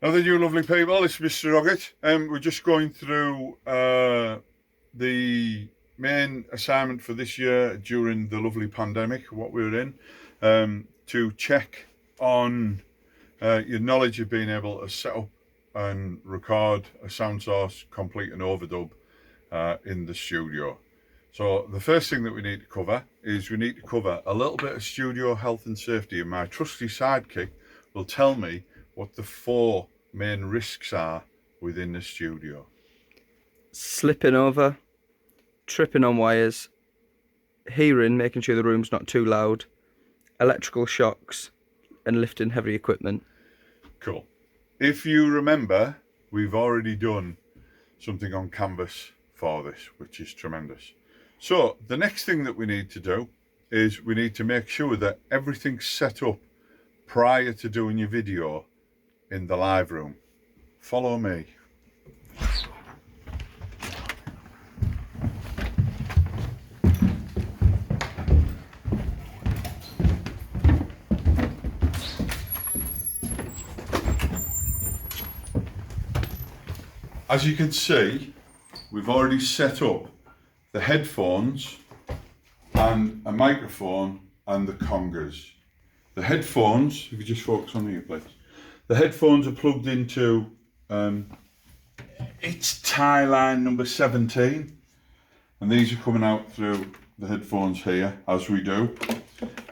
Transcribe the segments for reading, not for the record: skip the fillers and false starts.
Now then, you lovely people, it's Mr. Roggett. We're just going through the main assignment for this year during the lovely pandemic, what we were in, to check on your knowledge of being able to set up and record a sound source, complete an overdub in the studio. So the first thing that we need to cover is we need to cover a little bit of studio health and safety, and my trusty sidekick will tell me what the 4 main risks are within the studio. Slipping over, tripping on wires, hearing, making sure the room's not too loud, electrical shocks, and lifting heavy equipment. Cool. If you remember, we've already done something on Canvas for this, which is tremendous. So the next thing that we need to do is we need to make sure that everything's set up prior to doing your video in the live room. Follow me. As you can see, we've already set up the headphones and a microphone and the congas. The headphones, if you just focus on here please. The headphones are plugged into it's tie line number 17, and these are coming out through the headphones here as we do.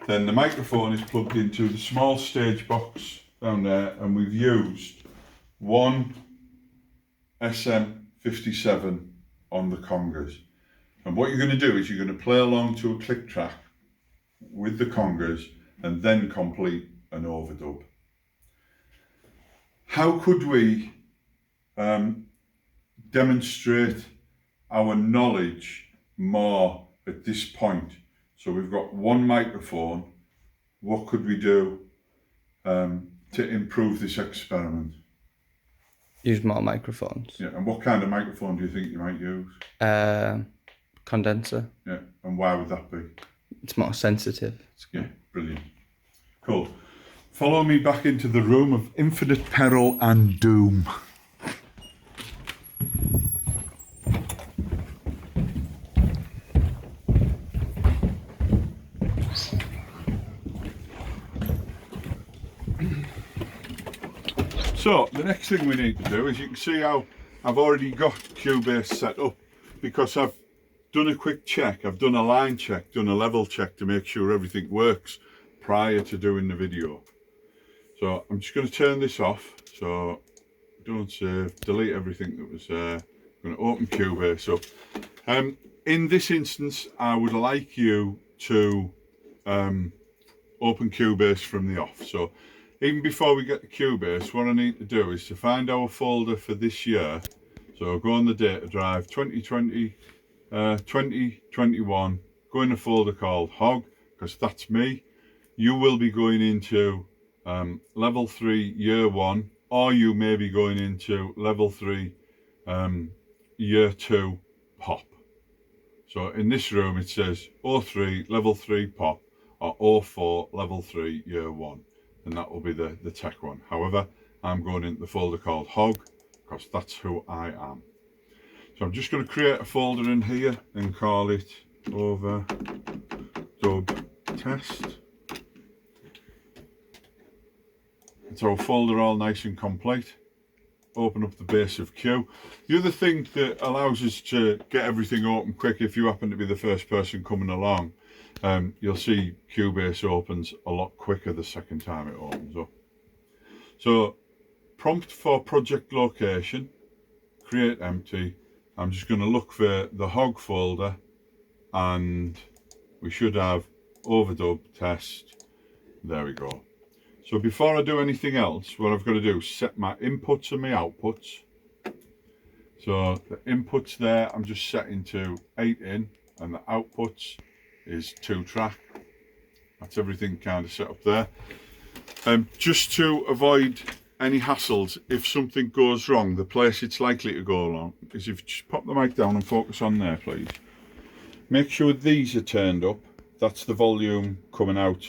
Then the microphone is plugged into the small stage box down there, and we've used one SM57 on the congas. And what you're going to do is you're going to play along to a click track with the congas and then complete an overdub. How could we demonstrate our knowledge more at this point? So we've got one microphone. What could we do to improve this experiment? Use more microphones. Yeah, and what kind of microphone do you think you might use? Condenser. Yeah, and why would that be? It's more sensitive. Yeah, brilliant. Cool. Follow me back into the room of infinite peril and doom. So the next thing we need to do is, you can see how I've already got Cubase set up, because I've done a quick check, I've done a line check, done a level check to make sure everything works prior to doing the video. So I'm just going to turn this off, so don't save, delete everything that was there. I'm going to open Cubase up. In this instance, I would like you to open Cubase from the off. So even before we get to Cubase, what I need to do is to find our folder for this year. So go on the data drive, 2020, 2021, go in a folder called Hog, because that's me. You will be going into level 3 year 1, or you may be going into level 3 year 2 pop. So in this room it says 03 level 3 pop, or 04 level 3 year 1, and that will be the tech one. However, I'm going into the folder called Hog because that's who I am. So I'm just going to create a folder in here and call it overdub test. It's our folder all nice and complete. Open up the base of Q. The other thing that allows us to get everything open quick, if you happen to be the first person coming along, you'll see Cubase opens a lot quicker the second time it opens up. So prompt for project location, create empty. I'm just going to look for the Hog folder, and we should have overdub test. There we go. So before I do anything else, what I've got to do is set my inputs and my outputs. So the inputs there, I'm just setting to 8 in, and the outputs is 2 track. That's everything kind of set up there. Just to avoid any hassles, if something goes wrong, the place it's likely to go wrong is if you just pop the mic down and focus on there, please. Make sure these are turned up. That's the volume coming out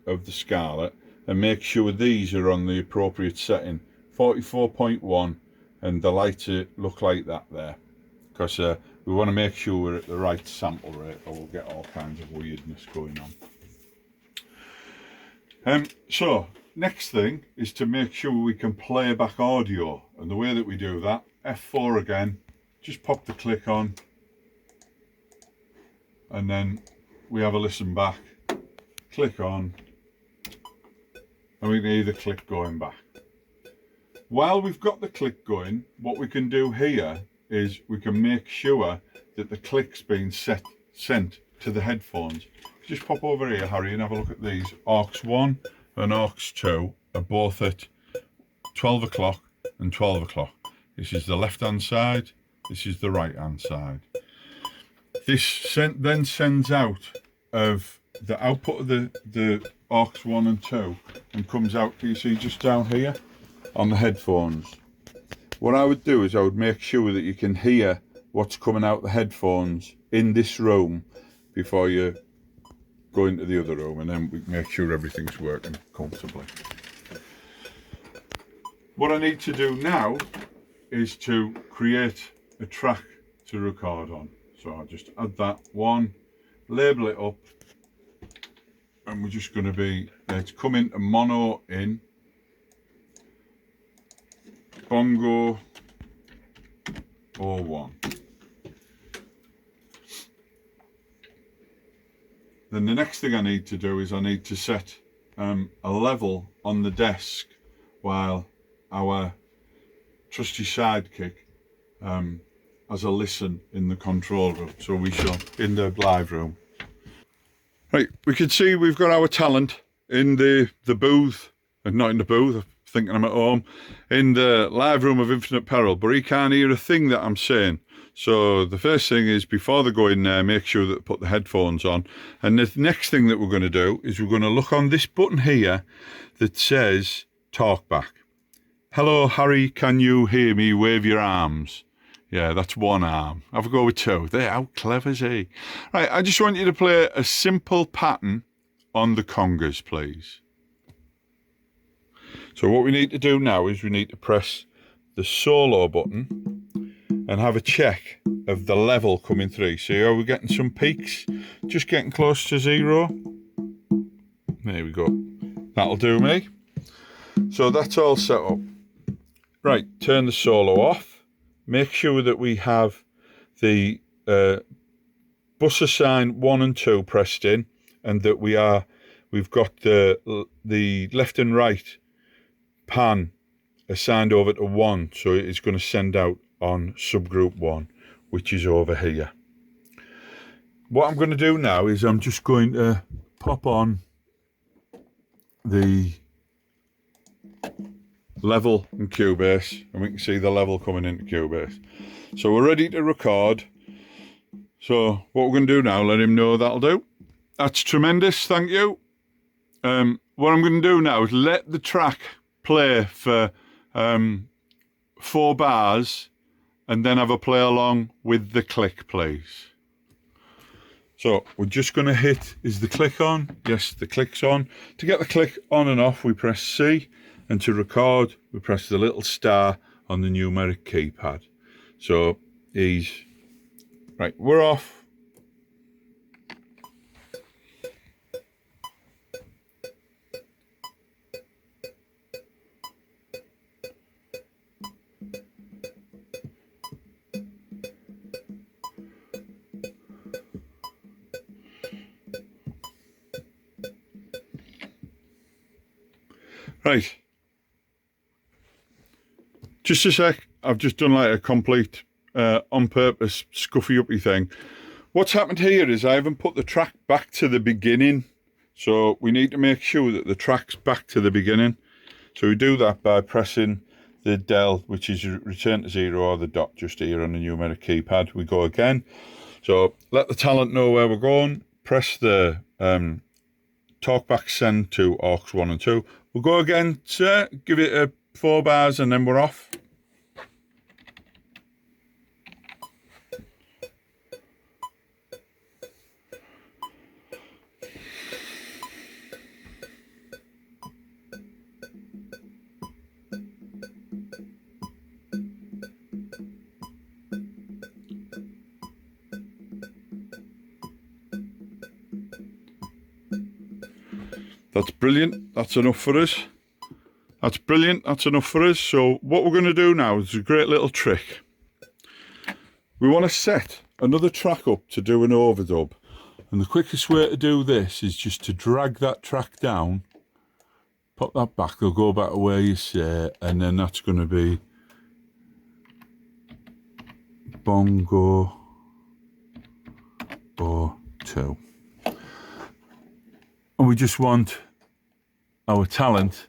of the Scarlett. And make sure these are on the appropriate setting. 44.1, and the lights look like that there, because we want to make sure we're at the right sample rate, or we'll get all kinds of weirdness going on. So next thing is to make sure we can play back audio, and the way that we do that, F4 again, just pop the click on, and then we have a listen back, click on, and we can hear the click going back. While we've got the click going, what we can do here is we can make sure that the click's being sent to the headphones. Just pop over here, Harry, and have a look at these. aux 1 and aux 2 are both at 12 o'clock and 12 o'clock. This is the left hand side, this is the right hand side. This then sends out of the output of the aux 1 and 2 and comes out, you see, just down here on the headphones. What I would do is I would make sure that you can hear what's coming out the headphones in this room before you go into the other room, and then we make sure everything's working comfortably. What I need to do now is to create a track to record on. So I'll just add that one, label it up, and we're just going to be, let's come into mono in, bongo 01. Then the next thing I need to do is I need to set a level on the desk while our trusty sidekick has a listen in the control room. So we shall, in the live room. Right, we can see we've got our talent in the booth, not in the booth, I'm thinking I'm at home, in the live room of Infinite Peril, but he can't hear a thing that I'm saying. So the first thing is, before they go in there, make sure that they put the headphones on. And the next thing that we're going to do is we're going to look on this button here that says talk back. Hello, Harry, can you hear me? Wave your arms. Yeah, that's one arm. Have a go with two. There, how clever is he? Right, I just want you to play a simple pattern on the congas, please. So what we need to do now is we need to press the solo button and have a check of the level coming through. See how we're getting some peaks? Just getting close to 0. There we go. That'll do me. So that's all set up. Right, turn the solo off. Make sure that we have the buzzer sign 1 and 2 pressed in, and that we've got the left and right pan assigned over to 1, so it's going to send out on subgroup 1, which is over here. What I'm going to do now is I'm just going to pop on the level in Cubase, and we can see the level coming into Cubase. So we're ready to record. So what we're going to do now, let him know that'll do. That's tremendous, thank you. What I'm going to do now is let the track play for 4 bars, and then have a play along with the click, please. So we're just going to hit, is the click on? Yes, the click's on. To get the click on and off, we press C, and to record, we press the little star on the numeric keypad. So right, we're off. Right, just a sec, I've just done like a complete on purpose scuffy uppy thing. What's happened here is I haven't put the track back to the beginning, so we need to make sure that the track's back to the beginning. So we do that by pressing the del, which is return to 0, or the dot just here on the numeric keypad. We go again, so let the talent know where we're going, press the talkback send to aux 1 and 2. We'll go again, sir, give it a 4 bars, and then we're off. That's brilliant. That's enough for us. That's brilliant. That's enough for us. So what we're going to do now is a great little trick. We want to set another track up to do an overdub. And the quickest way to do this is just to drag that track down, pop that back, they'll go back to where you say, and then that's going to be bongo or 2. And we just want our talent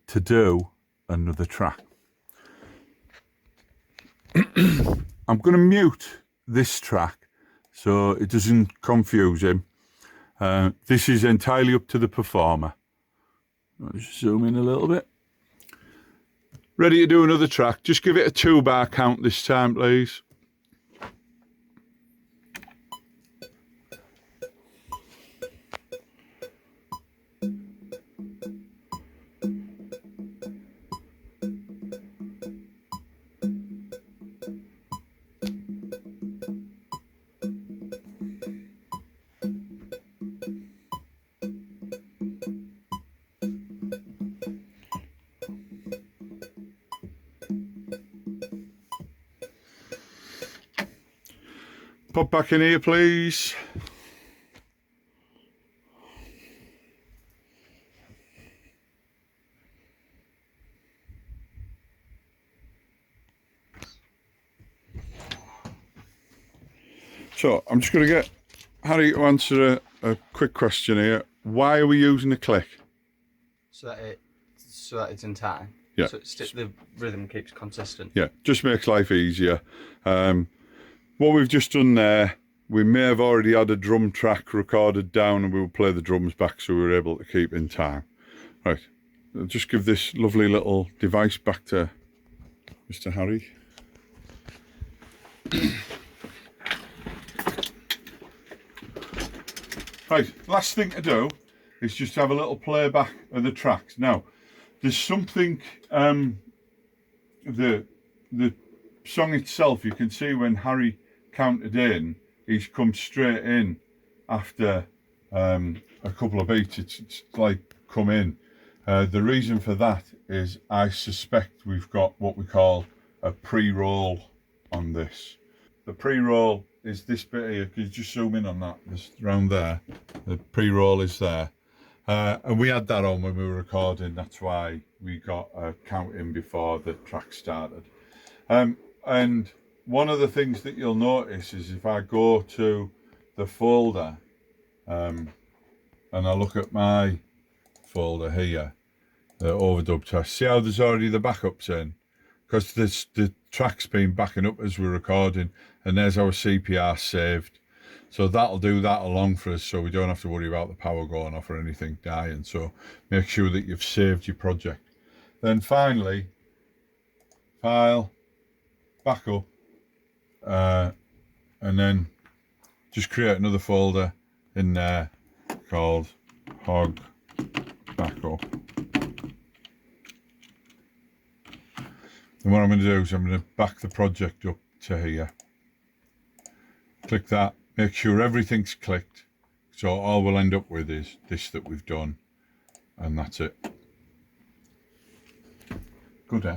to do another track. I'm going to mute this track so it doesn't confuse him. This is entirely up to the performer. I'll just zoom in a little bit. Ready to do another track. Just give it a 2-bar count this time, please. Pop back in here, please. So I'm just going to get Harry to answer a quick question here. Why are we using the click? So that it's in time. Yeah. So the rhythm keeps consistent. Yeah, just makes life easier. What we've just done there, we may have already had a drum track recorded down and we will play the drums back so we were able to keep in time. Right, I'll just give this lovely little device back to Mr. Harry. Right, last thing to do is just have a little playback of the tracks. Now, there's something, the song itself, you can see when Harry counted in, he's come straight in after a couple of beats. It's like come in. The reason for that is I suspect we've got what we call a pre-roll on this. The pre-roll is this bit here. Can you just zoom in on that? Just around there. The pre-roll is there. And we had that on when we were recording. That's why we got a count in before the track started. And one of the things that you'll notice is if I go to the folder and I look at my folder here, the overdub test, see how there's already the backups in? Because the track's been backing up as we're recording, and there's our CPR saved. So that'll do that along for us, so we don't have to worry about the power going off or anything dying. So make sure that you've saved your project. Then finally, file, backup, and then just create another folder in there called hog backup. And what I'm going to do is I'm going to back the project up to here. Click that, make sure everything's clicked. So all we'll end up with is this that we've done, and that's it. Good, eh?